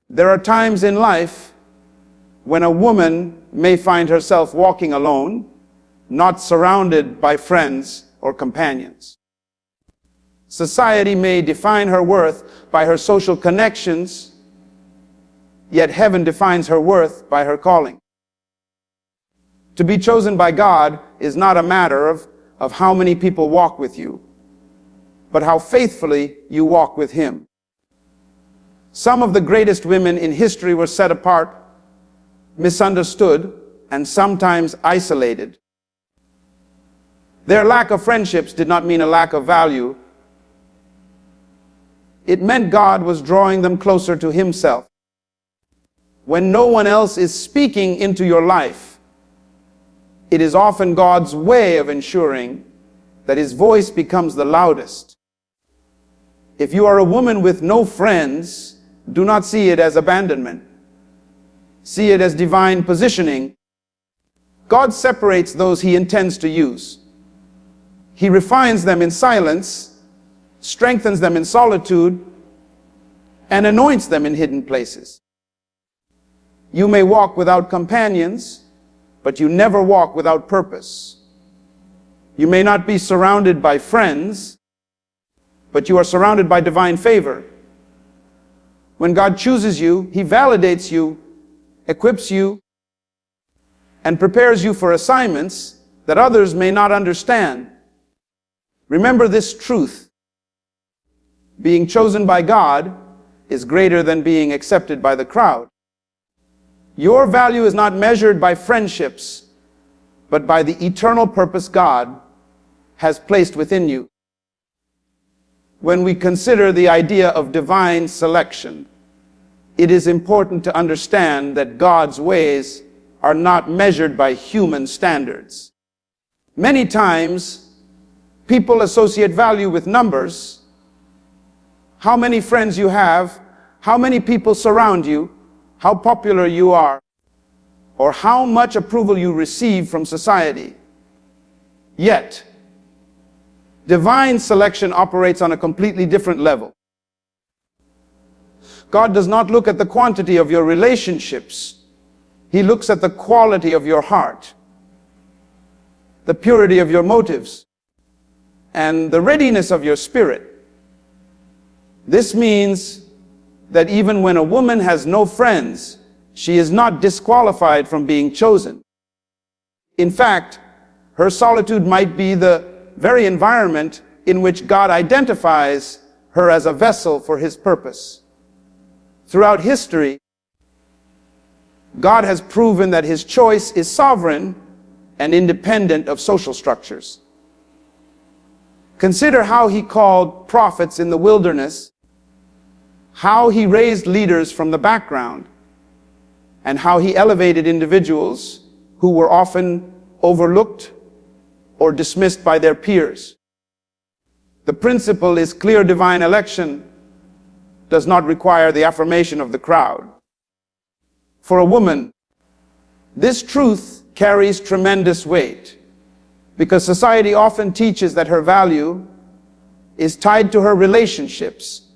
There are times in life when a woman may find herself walking alone, not surrounded by friends or companions. Society may define her worth by her social connections, yet heaven defines her worth by her calling. To be chosen by God is not a matter of how many people walk with you, but how faithfully you walk with Him. Some of the greatest women in history were set apart, misunderstood, and sometimes isolated. Their lack of friendships did not mean a lack of value. It meant God was drawing them closer to Himself. When no one else is speaking into your life, it is often God's way of ensuring that His voice becomes the loudest. If you are a woman with no friends, do not see it as abandonment. See it as divine positioning. God separates those He intends to use. He refines them in silence, strengthens them in solitude, and anoints them in hidden places. You may walk without companions, but you never walk without purpose. You may not be surrounded by friends, but you are surrounded by divine favor. When God chooses you, He validates you, equips you, and prepares you for assignments that others may not understand. Remember this truth. Being chosen by God is greater than being accepted by the crowd. Your value is not measured by friendships, but by the eternal purpose God has placed within you. When we consider the idea of divine selection, it is important to understand that God's ways are not measured by human standards. Many times, people associate value with numbers. How many friends you have, how many people surround you, how popular you are, or how much approval you receive from society. Yet, divine selection operates on a completely different level. God does not look at the quantity of your relationships. He looks at the quality of your heart, the purity of your motives, and the readiness of your spirit. This means that even when a woman has no friends, she is not disqualified from being chosen. In fact, her solitude might be the very environment in which God identifies her as a vessel for His purpose. Throughout history, God has proven that His choice is sovereign and independent of social structures. Consider how He called prophets in the wilderness, how He raised leaders from the background, and how He elevated individuals who were often overlooked or dismissed by their peers. The principle is clear: divine election does not require the affirmation of the crowd. For a woman, this truth carries tremendous weight, because society often teaches that her value is tied to her relationships,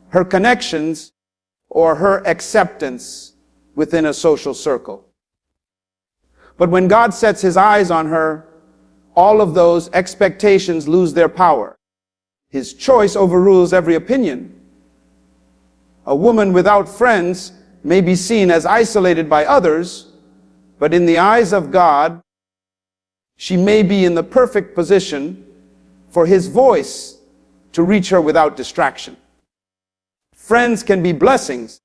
her connections, or her acceptance within a social circle. But when God sets His eyes on her, all of those expectations lose their power. His choice overrules every opinion. A woman without friends may be seen as isolated by others, but in the eyes of God, she may be in the perfect position for His voice to reach her without distraction. Friends can be blessings,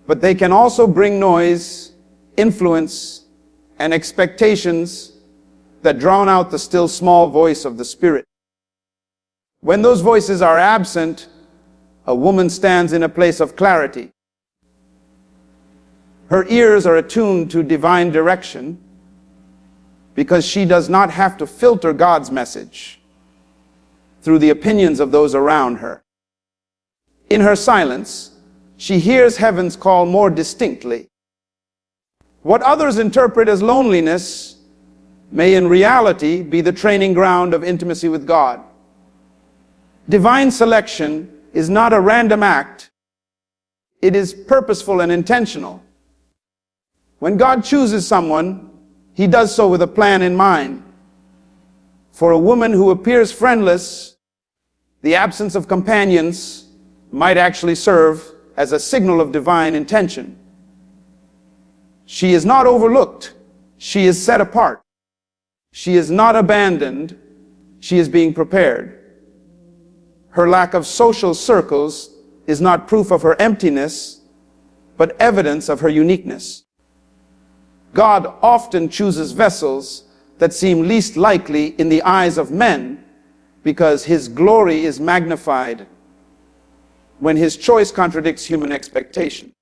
but they can also bring noise, influence, and expectations that drown out the still small voice of the Spirit. When those voices are absent, a woman stands in a place of clarity. Her ears are attuned to divine direction because she does not have to filter God's message through the opinions of those around her. In her silence, she hears heaven's call more distinctly. What others interpret as loneliness may in reality be the training ground of intimacy with God. Divine selection is not a random act. It is purposeful and intentional. When God chooses someone, He does so with a plan in mind. For a woman who appears friendless, the absence of companions might actually serve as a signal of divine intention. She is not overlooked. She is set apart. She is not abandoned. She is being prepared. Her lack of social circles is not proof of her emptiness, but evidence of her uniqueness. God often chooses vessels that seem least likely in the eyes of men because His glory is magnified when His choice contradicts human expectation.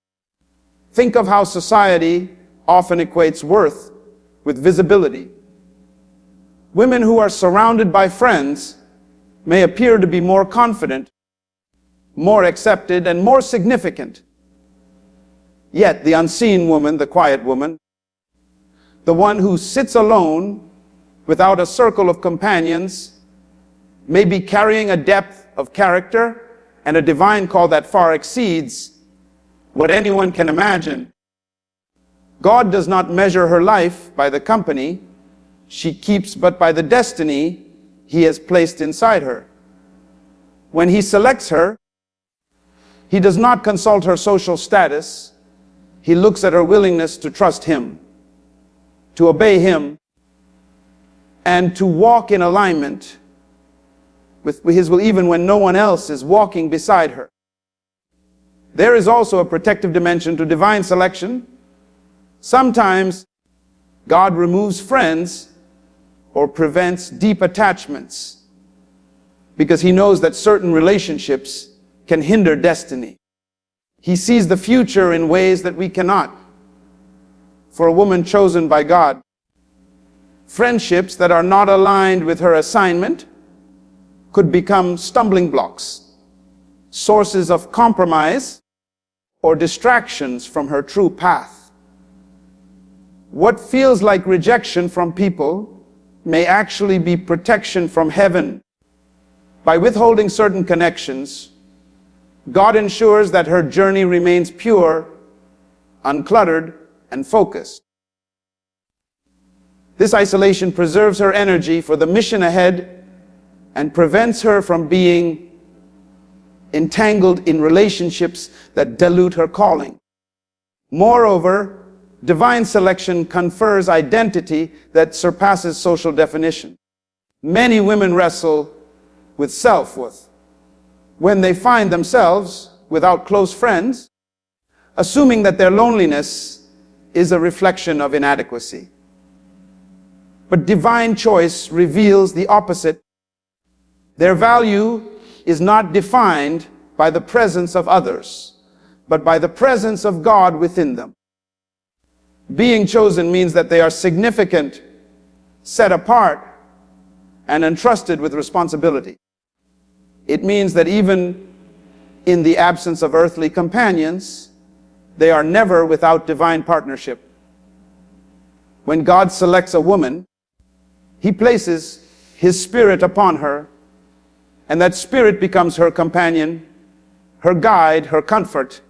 Think of how society often equates worth with visibility. Women who are surrounded by friends may appear to be more confident, more accepted, and more significant. Yet the unseen woman, the quiet woman, the one who sits alone without a circle of companions, may be carrying a depth of character and a divine call that far exceeds what anyone can imagine. God does not measure her life by the company she keeps, but by the destiny He has placed inside her. When He selects her, He does not consult her social status. He looks at her willingness to trust Him, to obey Him, and to walk in alignment with His will, even when no one else is walking beside her. There is also a protective dimension to divine selection. Sometimes God removes friends or prevents deep attachments because He knows that certain relationships can hinder destiny. He sees the future in ways that we cannot. For a woman chosen by God, friendships that are not aligned with her assignment could become stumbling blocks, sources of compromise, or distractions from her true path. What feels like rejection from people may actually be protection from heaven. By withholding certain connections, God ensures that her journey remains pure, uncluttered, and focused. This isolation preserves her energy for the mission ahead and prevents her from being entangled in relationships that dilute her calling. Moreover, divine selection confers identity that surpasses social definition. Many women wrestle with self-worth when they find themselves without close friends, assuming that their loneliness is a reflection of inadequacy. But divine choice reveals the opposite. Their value is not defined by the presence of others, but by the presence of God within them. Being chosen means that they are significant, set apart, and entrusted with responsibility. It means that even in the absence of earthly companions, they are never without divine partnership. When God selects a woman, He places His Spirit upon her, and that Spirit becomes her companion, her guide, her comfort,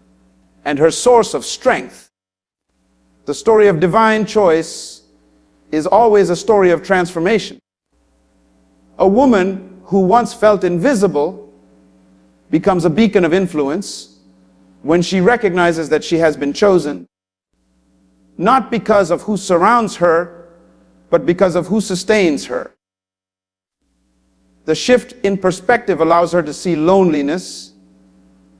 and her source of strength. The story of divine choice is always a story of transformation. A woman who once felt invisible becomes a beacon of influence when she recognizes that she has been chosen, not because of who surrounds her, but because of who sustains her. The shift in perspective allows her to see loneliness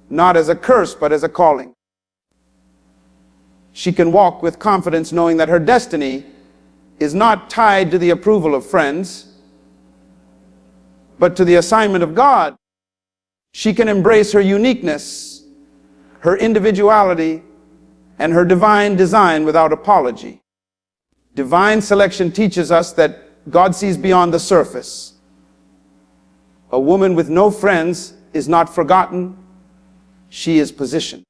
not as a curse, but as a calling. She can walk with confidence knowing that her destiny is not tied to the approval of friends, but to the assignment of God. She can embrace her uniqueness, her individuality, and her divine design without apology. Divine selection teaches us that God sees beyond the surface. A woman with no friends is not forgotten. She is positioned.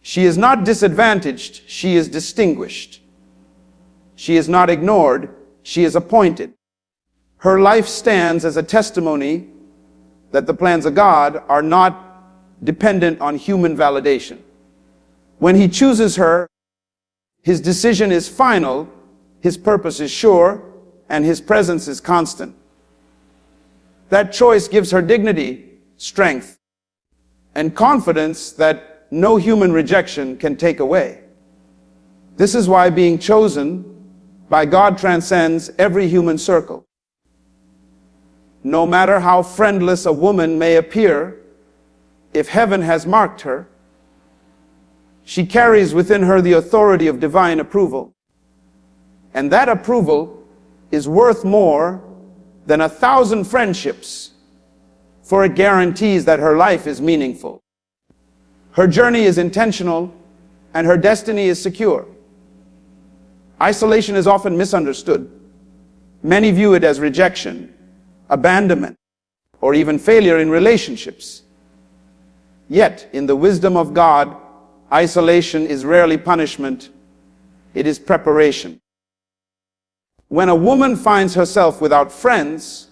She is not disadvantaged. She is distinguished. She is not ignored. She is appointed. Her life stands as a testimony that the plans of God are not dependent on human validation. When he chooses her, his decision is final, his purpose is sure, and his presence is constant. That choice gives her dignity, strength, and confidence that no human rejection can take away. This is why being chosen by God transcends every human circle. No matter how friendless a woman may appear, if heaven has marked her, she carries within her the authority of divine approval. And that approval is worth more than 1,000 friendships, for it guarantees that her life is meaningful. Her journey is intentional, and her destiny is secure. Isolation is often misunderstood. Many view it as rejection, abandonment, or even failure in relationships. Yet, in the wisdom of God, isolation is rarely punishment, it is preparation. When a woman finds herself without friends,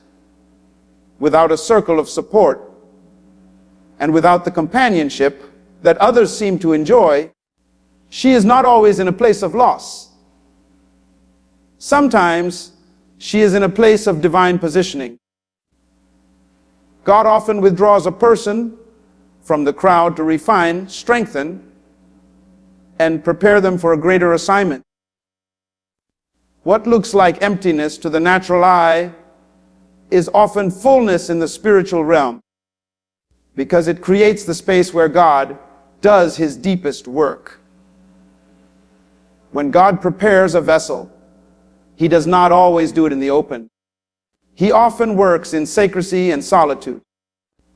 without a circle of support, and without the companionship that others seem to enjoy, she is not always in a place of loss. Sometimes she is in a place of divine positioning. God often withdraws a person from the crowd to refine, strengthen, and prepare them for a greater assignment. What looks like emptiness to the natural eye is often fullness in the spiritual realm, because it creates the space where God does his deepest work. When God prepares a vessel, he does not always do it in the open. He often works in secrecy and solitude.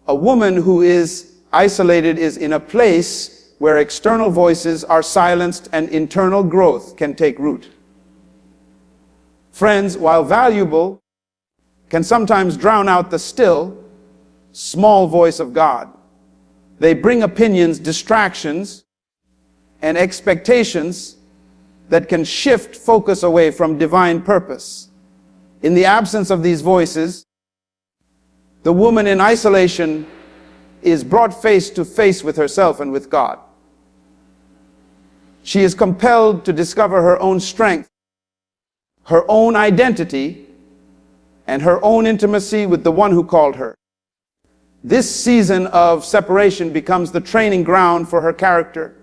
A woman who is isolated is in a place where external voices are silenced and internal growth can take root. Friends, while valuable, can sometimes drown out the still, small voice of God. They bring opinions, distractions, and expectations that can shift focus away from divine purpose. In the absence of these voices, the woman in isolation is brought face to face with herself and with God. She is compelled to discover her own strength, her own identity, and her own intimacy with the one who called her. This season of separation becomes the training ground for her character.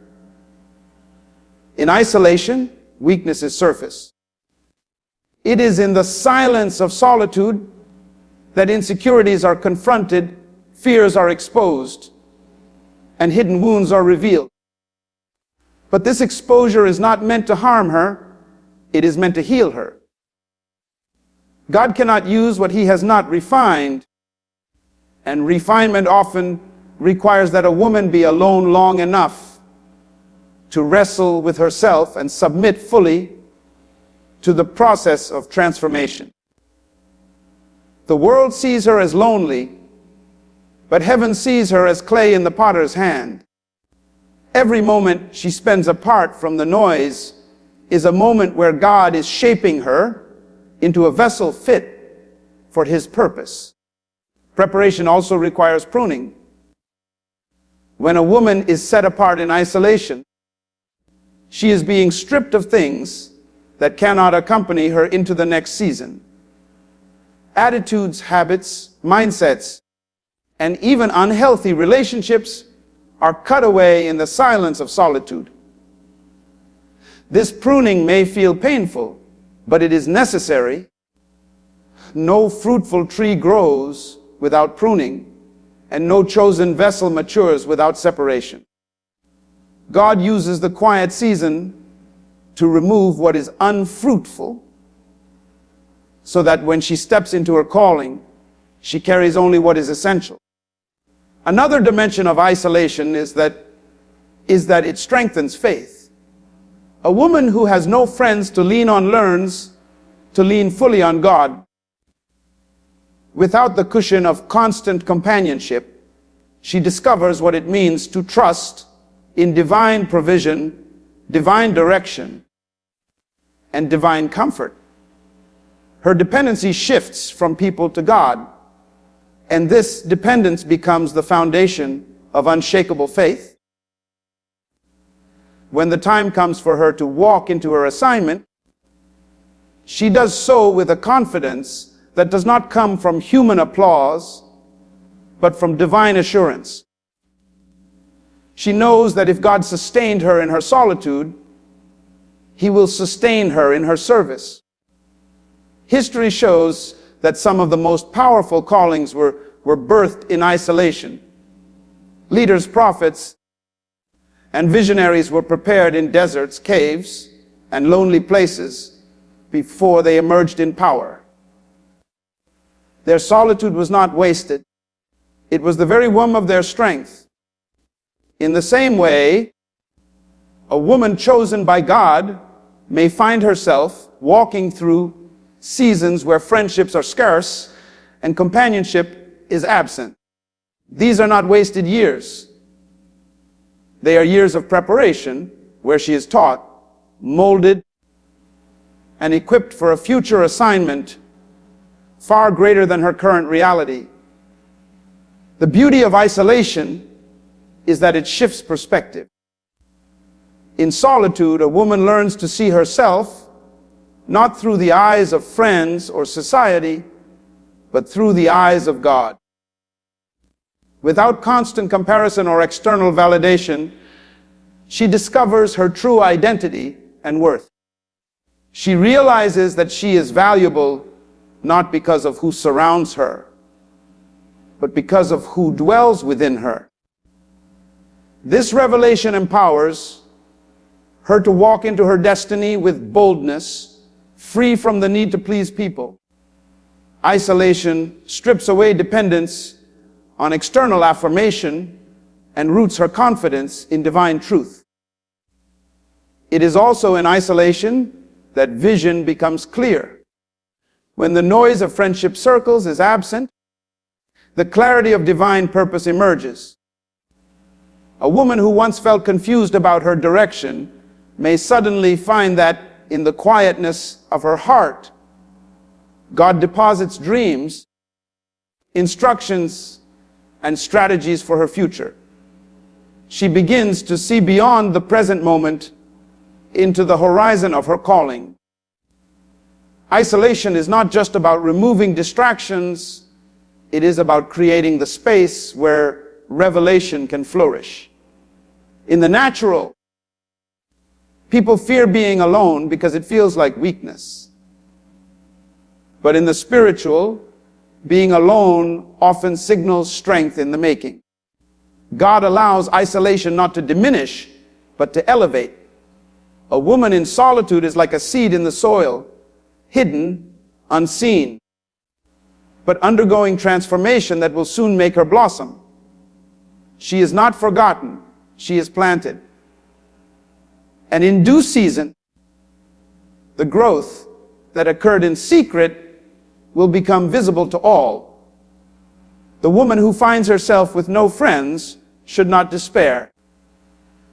In isolation, weaknesses surface. It is in the silence of solitude that insecurities are confronted, fears are exposed, and hidden wounds are revealed. But this exposure is not meant to harm her, it is meant to heal her. God cannot use what he has not refined, and refinement often requires that a woman be alone long enough to wrestle with herself and submit fully to the process of transformation. The world sees her as lonely, but heaven sees her as clay in the potter's hand. Every moment she spends apart from the noise is a moment where God is shaping her into a vessel fit for his purpose. Preparation also requires pruning. When a woman is set apart in isolation, she is being stripped of things that cannot accompany her into the next season. Attitudes, habits, mindsets, and even unhealthy relationships are cut away in the silence of solitude. This pruning may feel painful, but it is necessary. No fruitful tree grows without pruning, and no chosen vessel matures without separation. God uses the quiet season to remove what is unfruitful, so that when she steps into her calling, she carries only what is essential. Another dimension of isolation is that it strengthens faith. A woman who has no friends to lean on learns to lean fully on God. Without the cushion of constant companionship, she discovers what it means to trust in divine provision, divine direction, and divine comfort. Her dependency shifts from people to God, and this dependence becomes the foundation of unshakable faith. when the time comes for her to walk into her assignment, she does so with a confidence that does not come from human applause, but from divine assurance. She knows that if God sustained her in her solitude, He will sustain her in her service. History shows that some of the most powerful callings were birthed in isolation. Leaders, prophets, and visionaries were prepared in deserts, caves, and lonely places before they emerged in power. Their solitude was not wasted. It was the very womb of their strength. In the same way, a woman chosen by God may find herself walking through seasons where friendships are scarce and companionship is absent. These are not wasted years. They are years of preparation where she is taught, molded, and equipped for a future assignment far greater than her current reality. The beauty of isolation is that it shifts perspective. In solitude, a woman learns to see herself not through the eyes of friends or society, but through the eyes of God. Without constant comparison or external validation, she discovers her true identity and worth. She realizes that she is valuable not because of who surrounds her, but because of who dwells within her. This revelation empowers her to walk into her destiny with boldness, free from the need to please people. Isolation strips away dependence on external affirmation and roots her confidence in divine truth. It is also in isolation that vision becomes clear. When the noise of friendship circles is absent, the clarity of divine purpose emerges. A woman who once felt confused about her direction may suddenly find that in the quietness of her heart, God deposits dreams, instructions, and strategies for her future. She begins to see beyond the present moment into the horizon of her calling. Isolation is not just about removing distractions, it is about creating the space where revelation can flourish. In the natural, people fear being alone because it feels like weakness. But in the spiritual, being alone often signals strength in the making. God allows isolation not to diminish, but to elevate. A woman in solitude is like a seed in the soil, hidden, unseen, but undergoing transformation that will soon make her blossom. She is not forgotten, she is planted. And in due season, the growth that occurred in secret will become visible to all. The woman who finds herself with no friends should not despair.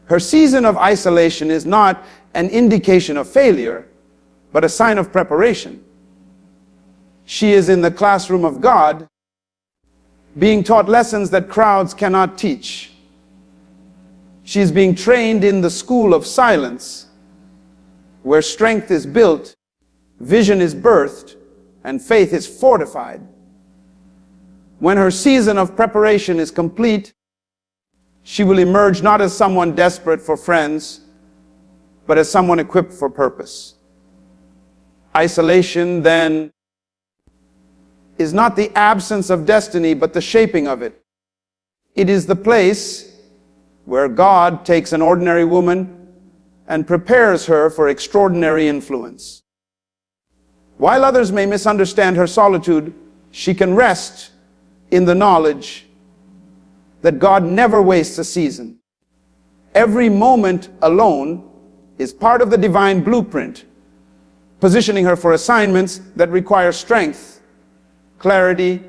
Her season of isolation is not an indication of failure, but a sign of preparation. She is in the classroom of God, being taught lessons that crowds cannot teach. She is being trained in the school of silence, where strength is built, vision is birthed, and faith is fortified. When her season of preparation is complete, she will emerge not as someone desperate for friends, but as someone equipped for purpose. Isolation, then, is not the absence of destiny, but the shaping of it. It is the place where God takes an ordinary woman and prepares her for extraordinary influence. While others may misunderstand her solitude, she can rest in the knowledge that God never wastes a season. Every moment alone is part of the divine blueprint, positioning her for assignments that require strength, clarity,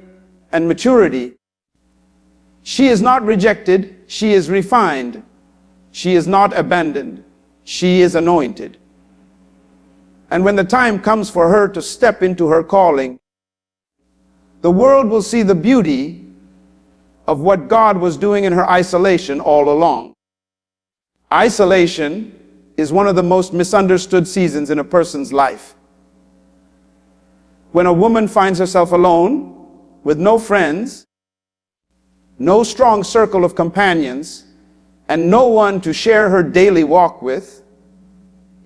and maturity. She is not rejected, she is refined. She is not abandoned, she is anointed. And when the time comes for her to step into her calling, the world will see the beauty of what God was doing in her isolation all along. Isolation is one of the most misunderstood seasons in a person's life. When a woman finds herself alone, with no friends, no strong circle of companions, and no one to share her daily walk with,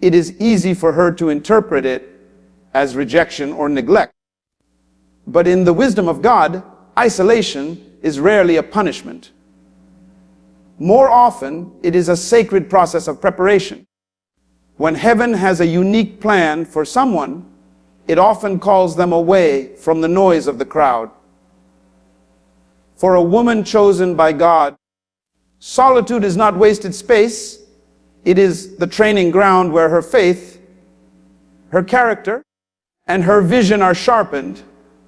it is easy for her to interpret it as rejection or neglect. But in the wisdom of God, isolation is rarely a punishment. More often, it is a sacred process of preparation. When heaven has a unique plan for someone, it often calls them away from the noise of the crowd. For a woman chosen by God, solitude is not wasted space. It is the training ground where her faith, her character, and her vision are sharpened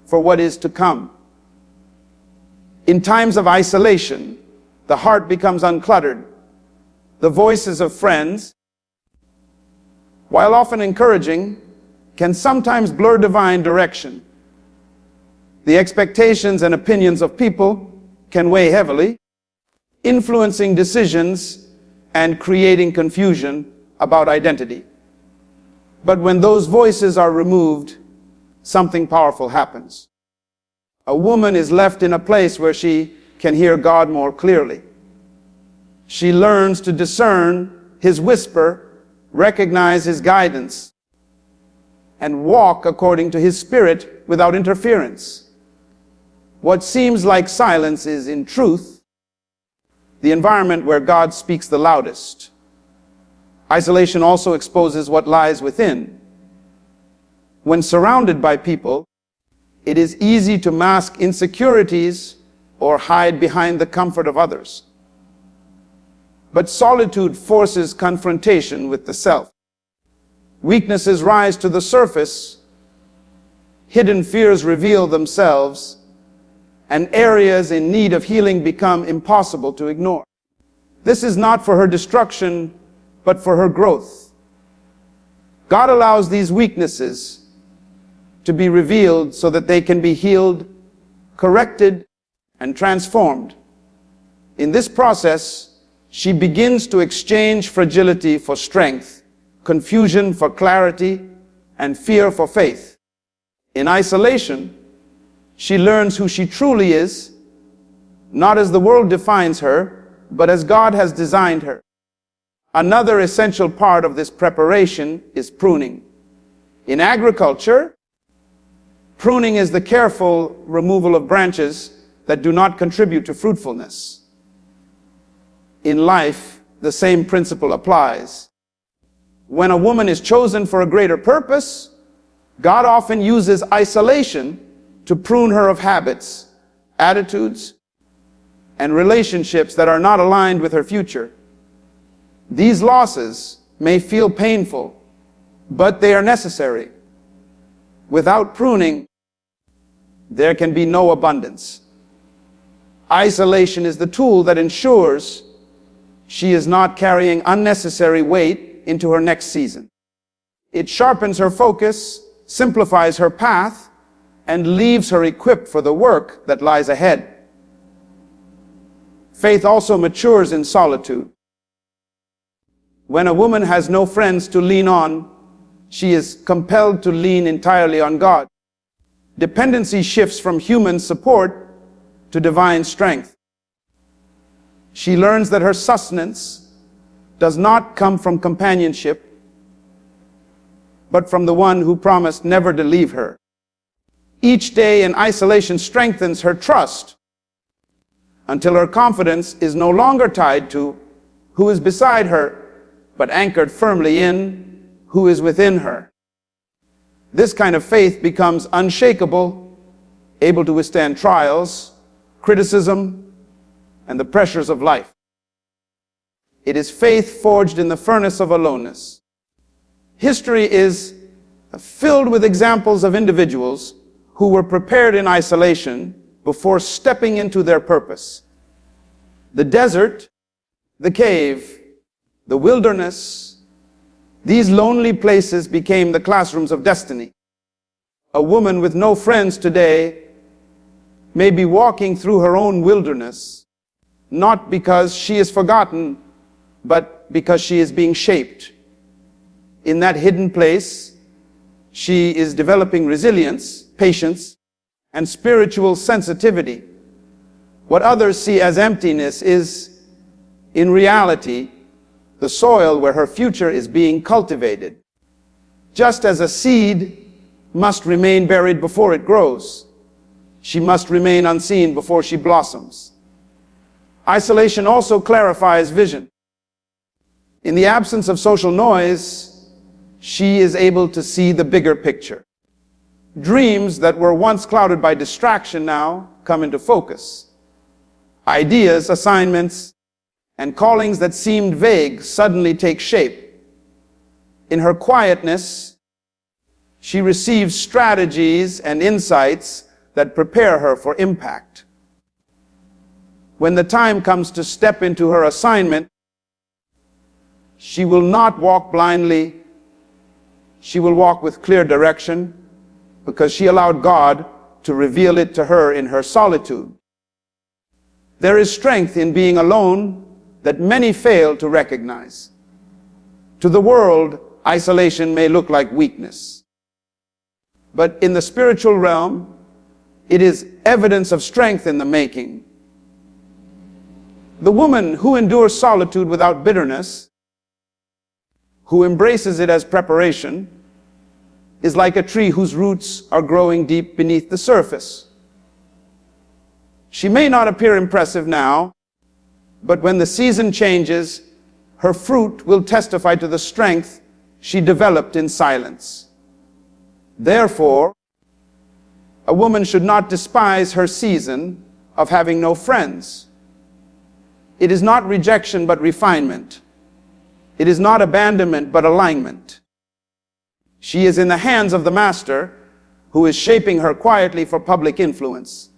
for what is to come. In times of isolation, the heart becomes uncluttered. The voices of friends, while often encouraging, can sometimes blur divine direction. The expectations and opinions of people can weigh heavily, influencing decisions and creating confusion about identity. But when those voices are removed, something powerful happens. A woman is left in a place where she can hear God more clearly. She learns to discern His whisper, recognize His guidance, and walk according to His Spirit without interference. What seems like silence is, in truth, the environment where God speaks the loudest. Isolation also exposes what lies within. When surrounded by people, it is easy to mask insecurities or hide behind the comfort of others. But solitude forces confrontation with the self. Weaknesses rise to the surface, hidden fears reveal themselves, and areas in need of healing become impossible to ignore. This is not for her destruction, but for her growth. God allows these weaknesses to be revealed so that they can be healed, corrected, and transformed. In this process, she begins to exchange fragility for strength, confusion for clarity, and fear for faith. In isolation, she learns who she truly is, not as the world defines her, but as God has designed her. Another essential part of this preparation is pruning. In agriculture, pruning is the careful removal of branches that do not contribute to fruitfulness. In life, the same principle applies. When a woman is chosen for a greater purpose, God often uses isolation to prune her of habits, attitudes, and relationships that are not aligned with her future. These losses may feel painful, but they are necessary. Without pruning, there can be no abundance. Isolation is the tool that ensures she is not carrying unnecessary weight into her next season. It sharpens her focus, simplifies her path, and leaves her equipped for the work that lies ahead. Faith also matures in solitude. When a woman has no friends to lean on, she is compelled to lean entirely on God. Dependency shifts from human support to divine strength. She learns that her sustenance does not come from companionship, but from the one who promised never to leave her. Each day in isolation strengthens her trust until her confidence is no longer tied to who is beside her, but anchored firmly in who is within her. This kind of faith becomes unshakable, able to withstand trials, criticism, and the pressures of life. It is faith forged in the furnace of aloneness. History is filled with examples of individuals who were prepared in isolation before stepping into their purpose. The desert, the cave, the wilderness, these lonely places became the classrooms of destiny. A woman with no friends today may be walking through her own wilderness, not because she is forgotten, but because she is being shaped. In that hidden place, she is developing resilience, patience, and spiritual sensitivity. What others see as emptiness is, in reality, the soil where her future is being cultivated. Just as a seed must remain buried before it grows, she must remain unseen before she blossoms. Isolation also clarifies vision. In the absence of social noise, she is able to see the bigger picture. Dreams that were once clouded by distraction now come into focus. Ideas, assignments, and callings that seemed vague suddenly take shape. In her quietness, she receives strategies and insights that prepare her for impact. When the time comes to step into her assignment, she will not walk blindly. She will walk with clear direction because she allowed God to reveal it to her in her solitude. There is strength in being alone that many fail to recognize. To the world, isolation may look like weakness. But in the spiritual realm, it is evidence of strength in the making. The woman who endures solitude without bitterness, who embraces it as preparation, is like a tree whose roots are growing deep beneath the surface. She may not appear impressive now, but when the season changes, her fruit will testify to the strength she developed in silence. Therefore, a woman should not despise her season of having no friends. It is not rejection but refinement. It is not abandonment but alignment. She is in the hands of the Master, who is shaping her quietly for public influence.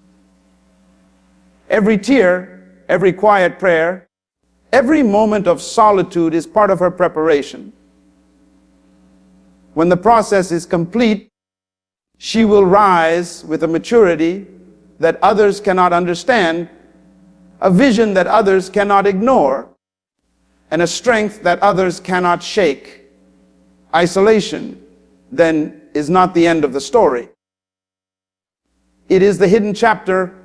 Every tear, every quiet prayer, every moment of solitude is part of her preparation. When the process is complete, she will rise with a maturity that others cannot understand, a vision that others cannot ignore, and a strength that others cannot shake. Isolation, then, is not the end of the story. It is the hidden chapter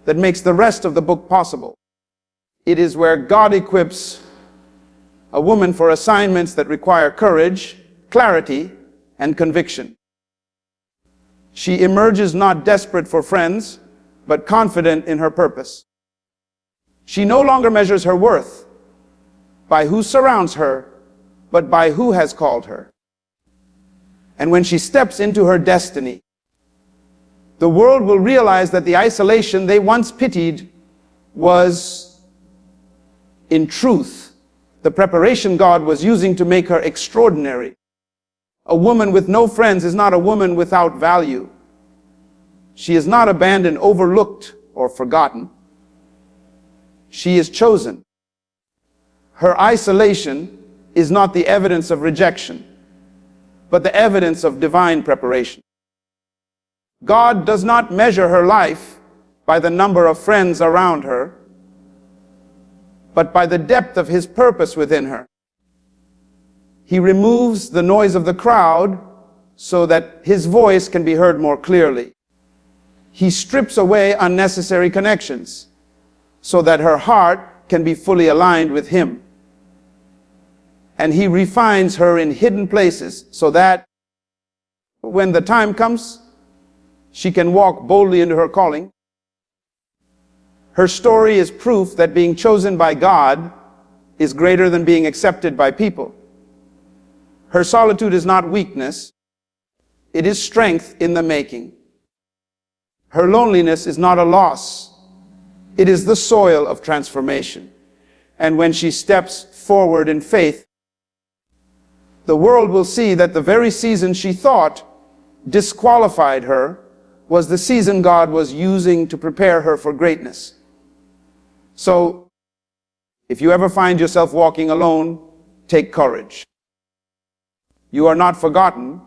that makes the rest of the book possible. It is where God equips a woman for assignments that require courage, clarity, and conviction. She emerges not desperate for friends, but confident in her purpose. She no longer measures her worth by who surrounds her, but by who has called her. And when she steps into her destiny, the world will realize that the isolation they once pitied was, in truth, the preparation God was using to make her extraordinary. A woman with no friends is not a woman without value. She is not abandoned, overlooked, or forgotten. She is chosen. Her isolation is not the evidence of rejection, but the evidence of divine preparation. God does not measure her life by the number of friends around her, but by the depth of His purpose within her. He removes the noise of the crowd so that His voice can be heard more clearly. He strips away unnecessary connections so that her heart can be fully aligned with Him. And He refines her in hidden places so that when the time comes, she can walk boldly into her calling. Her story is proof that being chosen by God is greater than being accepted by people. Her solitude is not weakness. It is strength in the making. Her loneliness is not a loss. It is the soil of transformation. And when she steps forward in faith, the world will see that the very season she thought disqualified her was the season God was using to prepare her for greatness. So, if you ever find yourself walking alone, take courage. You are not forgotten.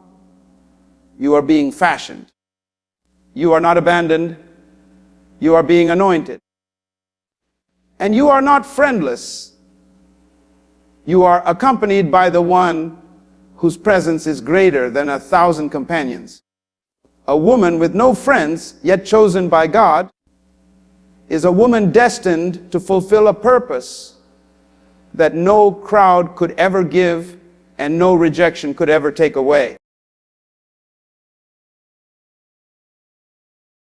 You are being fashioned. You are not abandoned. You are being anointed. And you are not friendless. You are accompanied by the one whose presence is greater than 1,000 companions. A woman with no friends, yet chosen by God, is a woman destined to fulfill a purpose that no crowd could ever give and no rejection could ever take away.